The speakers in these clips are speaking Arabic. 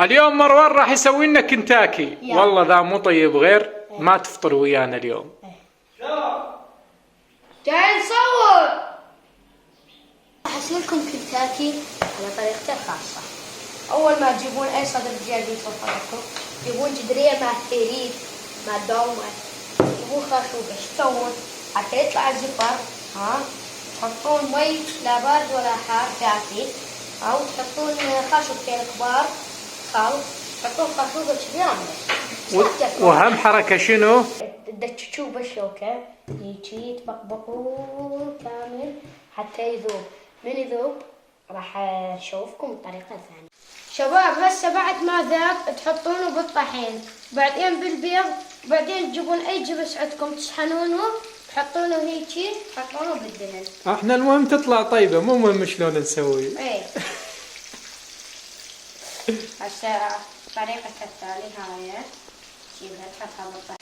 اليوم مروان راح يسوي لنا كنتاكي. والله ذا مو طيب غير ما تفطر ويانا اليوم. جاي نصور. راح اسوي لكم كنتاكي على طريقتي الخاصة. أول ما تجيبون أي صدر دجاج يتوفر لكم، تجيبون جدرية مع الثريد مع الدومة، تجيبون خرشوف ايش تسوون حتى يطلع الزفر. تحطون مي لا بارد ولا حار كافي، أو تحطون خرشوفتين كبار خل، تحطون خرشوف صغيرة واهم حركة شنو؟ تدششوه بالشوكة هيجي تبقبقوه كامل حتى يذوب. من يذوب راح اشوفكم الطريقة الثانية. شباب هسه بعد ما ذاب تحطونه بالطحين، بعدين بالبيض، بعدين تجيبون اي جبس عندكم تشحنونه تحطونه هيجي تحطونه بالدهن. احنا المهم تطلع طيبة، مو مهم شلون نسوي. ايه هسه الطريقة الثانية هاي تجيبها تحطها بالطحين.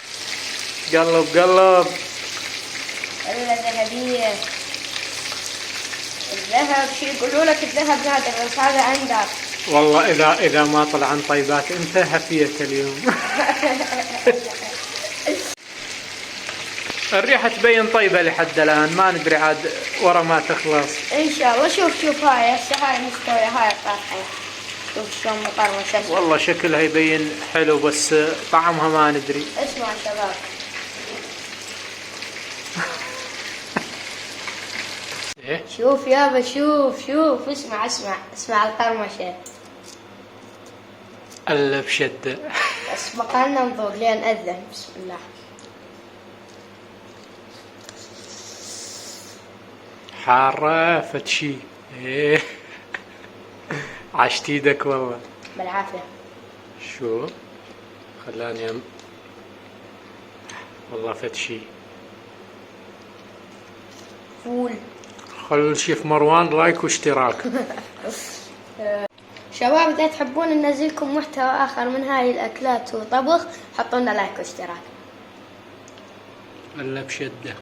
قلب قلب. الذهبية الذهب شي يقولوا لك الذهب نادر بس هذا أندر. والله إذا ما طلع عن طيبات أنت هفيت اليوم. الريحة تبين طيبة لحد الآن، ما ندري عاد ورا ما تخلص. إن شاء الله. شوف هاي هسه هاي مستوية، هاي الطرحة شوف شلون مقرمشة. والله شكلها يبين حلو بس طعمها ما ندري. اسمع شباب إيه؟ شوف يابا شوف اسمع القرمشة. ألا بشدة. بس بقالنا نذوق لين أذن. بسم الله. حارة فتشي. إيه. عشت ايدك والله. بالعافية. شو؟ خلاني والله فتشي. فول. خلوا الشيف مروان لايك واشتراك. شباب إذا تحبون ننزلكم محتوى آخر من هاي الأكلات وطبخ حطوا لنا لايك واشتراك. الا بشدة.